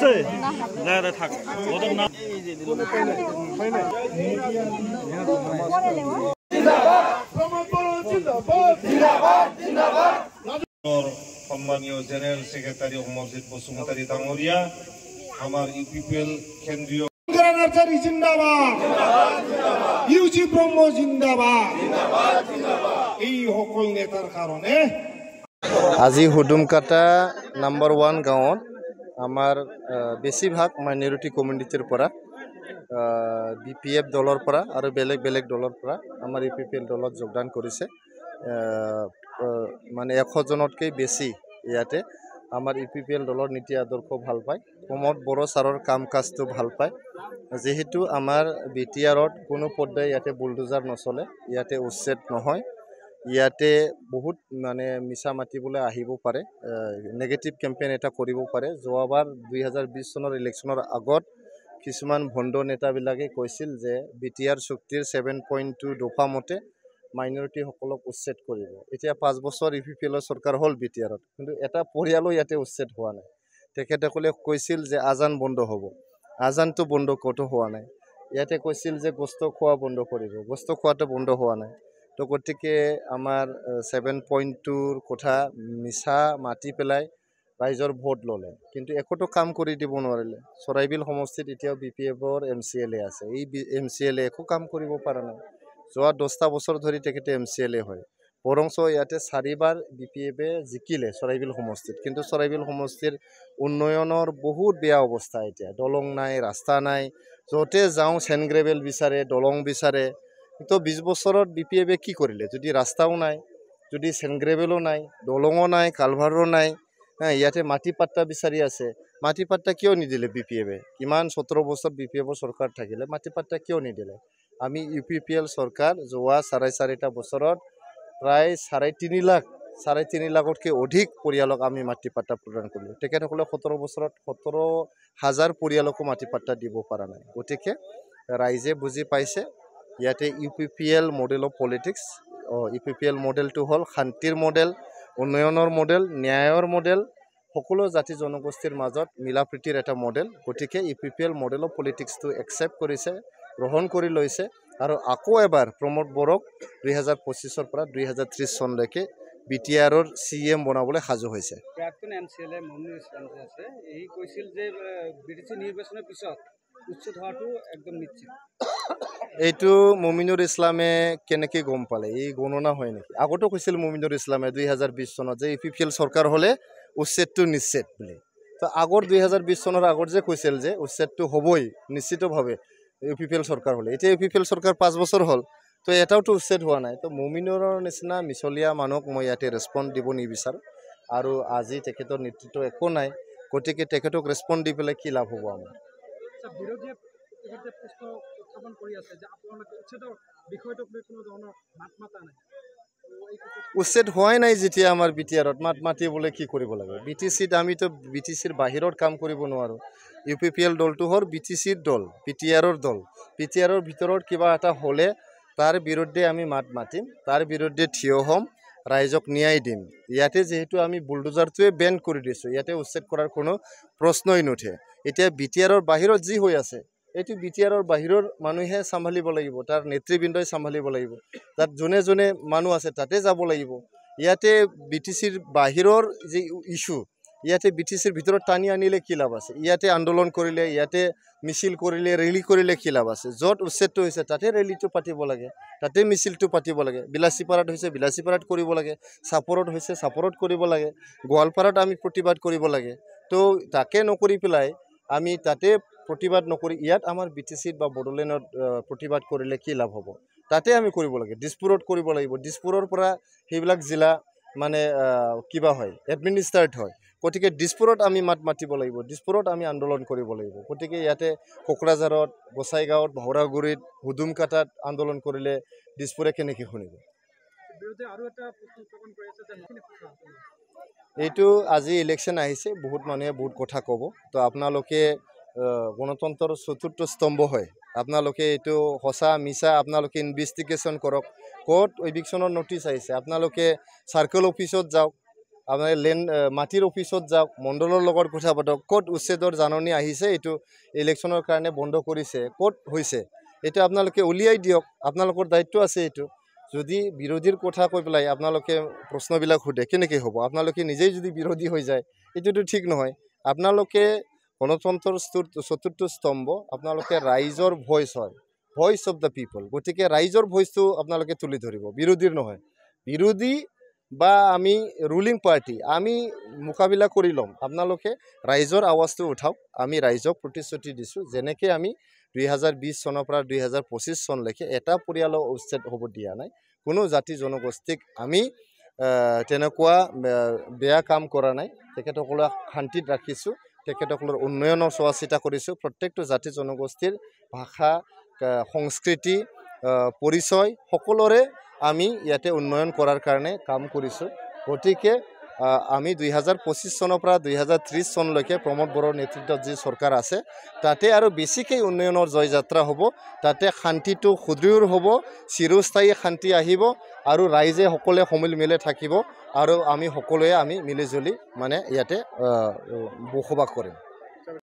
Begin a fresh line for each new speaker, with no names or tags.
আছে যায় দে থাক ওদের নাম
সম্মানীয় জেনারেল সেক্রেটারি অমরজিৎ বসুমতারি ডাঙরিয়া আমার ইউপিপিএল কেন্দ্রীয় জিন্দাবাদ ইউজি ব্রহ্ম জিন্দাবাদ এই সকল নেতার কারণে
আজি হুডুমকাটা নাম্বার 1 গাঁৱত আমাৰ বেছিভাগ মাইনৰিটি কমিউনিটিৰ পৰা বিপিএফ দলৰ পৰা আৰু বেলেগ বেলেগ দলৰ পৰা আমাৰ ইউপিপিএল দলত যোগদান কৰিছে মানে 100 জনতকৈ বেছি ইয়াতে আমাৰ ইউপিপিএল দলৰ নীতি আদৰ্শ ভাল পায় প্ৰমোদ বড়ো ছাৰৰ কাম কাজটো ভাল পায় যেহেতু আমাৰ বিটিআৰত কোনো পৰ্যায়ে ইয়াতে বুলডোজাৰ নচলে ইয়াতে উচ্ছেদ নহয় ইয়াতে বহুত মানে মিছা মাতিবলৈ আহিব পাৰে নেগেটিভ কেম্পেইন এটা কৰিব পাৰে যোৱাবাৰ 2020 চনৰ ইলেকশ্যনৰ আগত কিছুমান ভণ্ড নেতাবিলাকে কৈছিল যে বিটিআৰ চুক্তিৰ 7.2 দফা মতে মাইনৰিটি সকলক উচ্ছেদ কৰিব এতিয়া 5 বছৰ ইউপিপিএলৰ চৰকাৰ হ'ল বিটিআৰত কিন্তু এটা পৰিয়ালো ইয়াতে উচ্ছেদ হোৱা নাই তেখেতসকলে কৈছিল যে আজান বন্ধ হ'ব আজানটো বন্ধ কতো হোৱা নাই ইয়াতে কৈছিল যে গোস্ত খোৱা বন্ধ কৰিব গোস্ত খোৱাটো বন্ধ হোৱা নাই তো গতিকে আমাৰ 7.2ৰ কথা মিছা মাতি পেলাই ৰাইজৰ ভোট ল'লে কিন্তু একোটো কাম কৰি দিব নোৱাৰিলে চৰাইবিল সমষ্টিত এতিয়াও বিপিএফৰ এমচিএলএ আছে এই এমচিএলএ একো কাম কৰিব পৰা নাই যোৱা 10টা বছৰ ধৰি তেখেতে এমচিএলএ হয় বৰংচ ইয়াতে 4বাৰ বিপিএফে জিকিলে চৰাইবিল সমষ্টিত কিন্তু চৰাইবিল সমষ্টিৰ উন্নয়নৰ বহুত বেয়া অৱস্থা এতিয়া দলং নাই ৰাস্তা নাই য'তে যাওঁ চেনগ্ৰেভেল বিচাৰে দলং বিচাৰে তো 20 বছৰত বিপিএফে কি কৰিলে যদি ৰাস্তাও নাই যদি চেনগ্ৰেভেলো নাই দলঙো নাই কালভাৰো নাই ইয়াতে মাটি পাট্টা বিচাৰি আছে মাটি পাট্টা কিয় নিদিলে বিপিএফে কিমান 17 বছৰ বিপিএফৰ চৰকাৰ থাকিলে মাটি পাট্টা কিয় নিদিলে আমি ইউপিপিএল চৰকাৰ যোৱা 4.5 বছৰত প্ৰায় 3.5 লাখতকৈ অধিক পৰিয়ালক আমি মাটি পাট্টা প্ৰদান কৰিলোঁ তেখেতসকলে 17 বছৰত 17,000 পৰিয়ালকো মাটি পাট্টা দিব পৰা নাই গতিকে ৰাইজে বুজি পাইছে ইয়াতে UPPL model of politics UPPL মডেলটো হ'ল শান্তিৰ মডেল উন্নয়নৰ মডেল ন্যায়ৰ মডেল সকলো জাতি জনগোষ্ঠীৰ মাজত মিলাপ্ৰীতিৰ এটা মডেল গতিকে ইউপিপিএল মডেল অফ পলিটিক্সটো একচেপ্ট কৰিছে গ্ৰহণ কৰি লৈছে আৰু আকৌ এবাৰ প্ৰমোদ বড়োক 2025 পৰা 2030 চনলৈকে বিটিআৰৰ সিএম বনাবলৈ সাজু হৈছে
প্ৰাক্তন এমচিএলএ মমিনুৰ ইছলাম আছে এই কৈছিল যে বিটিচি নিৰ্বাচনৰ পিছত উচ্ছেদ হোৱাটো একদম নিশ্চিত
এইটো মমিনুৰ ইছলামে কেনেকৈ গম পালে এই গণনা হয় নেকি আগতো কৈছিল মমিনুৰ ইছলামে 2020 চনত যে ইউপিপিএল চৰকাৰ হ'লে উচ্ছেদটো নিশ্চিত বুলি তো আগৰ 2020 চনৰ আগত যে কৈছিল যে উচ্ছেদটো হ'বই নিশ্চিতভাৱে ইউপিপিএল চৰকাৰ হ'লে এতিয়া ইউপিপিএল চৰকাৰ 5 বছৰ হ'ল তো এটাওতো উচ্ছেদ হোৱা নাই তো মমিনুৰৰ নিচিনা মিছলীয়া মানুহক মই ইয়াতে ৰেছপন্ড দিব নিবিচাৰোঁ আৰু আজি তেখেতৰ নেতৃত্ব একো নাই গতিকে তেখেতক ৰেছপন্ড দি পেলাই কি লাভ হ'ব আমাৰ
বিৰোধীয়ে প্ৰশ্ন উত্থাপন কৰি আছে যে আপোনালোকে উচ্ছেদৰ বিষয়টোক লৈ কোনো ধৰণৰ মাত মাতা নাই
উচ্ছেদ হোৱাই নাই যেতিয়া আমাৰ বিটিআৰত মাত মাতিবলৈ কি কৰিব লাগে বিটিচিত আমিতো বিটিচিৰ বাহিৰত কাম কৰিব নোৱাৰোঁ ইউপিপিএল দলটো হ'ল বিটিচিৰ দল বিটিআৰৰ দল বিটিআৰৰ ভিতৰত কিবা এটা হ'লে তাৰ বিৰুদ্ধে আমি মাত মাতিম তাৰ বিৰুদ্ধে থিয় হ'ম ৰাইজক ন্যায় দিম ইয়াতে যেহেতু আমি বুলডোজাৰটোৱে বেন কৰি দিছোঁ ইয়াতে উচ্ছেদ কৰাৰ কোনো প্ৰশ্নই নুঠে এতিয়া বিটিআৰৰ বাহিৰত যি হৈ আছে এইটো বিটিআৰৰ বাহিৰৰ মানুহে চম্ভালিব লাগিব তাৰ নেতৃবৃন্দই চম্ভালিব লাগিব তাত যোনে যোনে মানুহ আছে তাতে যাব লাগিব ইয়াতে বিটিচিৰ বাহিৰৰ যে ইস্যু ইয়াতে বিটিচিৰ ভিতৰত টানি আনিলে কি লাভ আছে ইয়াতে আন্দোলন কৰিলে ইয়াতে মিছিল কৰিলে ৰেলী কৰিলে কি লাভ আছে য'ত উচ্ছেদটো হৈছে তাতে ৰেলীটো পাতিব লাগে তাতে মিছিলটো পাতিব লাগে বিলাসীপাৰাত হৈছে বিলাসীপাৰাত কৰিব লাগে চাপৰত হৈছে চাপৰত কৰিব লাগে গোৱালপাৰাত আমি প্ৰতিবাদ কৰিব লাগে তো তাকে নকৰি পেলাই আমি তাতে প্ৰতিবাদ নকৰি ইয়াত আমাৰ বিটিচিত বা বড়োলেণ্ডত প্ৰতিবাদ কৰিলে কি লাভ হ'ব তাতে আমি কৰিব লাগে দিছপুৰত কৰিব লাগিব দিছপুৰৰ পৰা সেইবিলাক জিলা মানে কিবা হয় এডমিনিষ্ট্ৰেট হয় গতিকে দিছপুৰত আমি মাত মাতিব লাগিব দিছপুৰত আমি আন্দোলন কৰিব লাগিব গতিকে ইয়াতে কোকৰাঝাৰত গোসাইগাঁৱত ভাওৰাগুৰিত হুডুমকাটাত আন্দোলন কৰিলে দিছপুৰে কেনেকৈ শুনিব এইটো আজি ইলেকশ্যন আহিছে বহুত মানুহে বহুত কথা ক'ব তো আপোনালোকে গণতন্ত্ৰৰ চতুৰ্থ স্তম্ভ হয় আপোনালোকে এইটো সঁচা মিছা আপোনালোকে ইনভেষ্টিগেশ্যন কৰক ক'ত এভিকশ্যনৰ নটিচ আহিছে আপোনালোকে চাৰ্কেল অফিচত যাওক আপোনাৰ লেণ্ড মাটিৰ অফিচত যাওক, মণ্ডলৰ লগত কথা পাতক, ক'ত উচ্ছেদৰ জাননী আহিছে, এইটো ইলেকশ্যনৰ কাৰণে বন্ধ কৰিছে, ক'ত হৈছে, এইটো আপোনালোকে উলিয়াই দিয়ক, আপোনালোকৰ দায়িত্ব আছে এইটো। যদি বিৰোধীৰ কথা কৈ পেলাই আপোনালোকে প্ৰশ্নবিলাক সোধে কেনেকৈ হ'ব? আপোনালোকে নিজেই যদি বিৰোধী হৈ যায় এইটোতো ঠিক নহয়। আপোনালোকে গণতন্ত্ৰৰ চতুৰ্থ স্তম্ভ, আপোনালোকে ৰাইজৰ ভইচ হয়, ভইচ অফ দ্য পিপল। গতিকে ৰাইজৰ ভইচটো আপোনালোকে তুলি ধৰিব, বিৰোধীৰ নহয়। বিৰোধী বা আমি ৰুলিং পাৰ্টি আমি মোকাবিলা কৰি ল'ম, আপোনালোকে ৰাইজৰ আৱাজটো উঠাওক। আমি ৰাইজক প্ৰতিশ্ৰুতি দিছোঁ, যেনেকৈ আমি 2020 চনৰ পৰা 2025 চনলৈকে এটা পৰিয়ালৰ উচ্ছেদ হ'ব দিয়া নাই, কোনো জাতি জনগোষ্ঠীক আমি তেনেকুৱা বেয়া কাম কৰা নাই। তেখেতসকলক শান্তিত ৰাখিছোঁ, তেখেতসকলৰ উন্নয়নৰ চোৱা চিতা কৰিছোঁ। প্ৰত্যেকটো জাতি জনগোষ্ঠীৰ ভাষা, সংস্কৃতি, পৰিচয় সকলোৰে আমি ইয়াতে উন্নয়ন কৰাৰ কাৰণে কাম কৰিছোঁ। গতিকে আমি 2025 চনৰ পৰা 2030 চনলৈকে প্ৰমোদ বড়োৰ নেতৃত্বত যি চৰকাৰ আছে তাতে আৰু বেছিকৈ উন্নয়নৰ জয়যাত্ৰা হ'ব, তাতে শান্তিটো সুদৃঢ় হ'ব, চিৰস্থায়ী শান্তি আহিব আৰু ৰাইজে সকলোৱে সমিল মিলে থাকিব আৰু আমি সকলোৱে মিলিজুলি মানে ইয়াতে বসবাস কৰিম।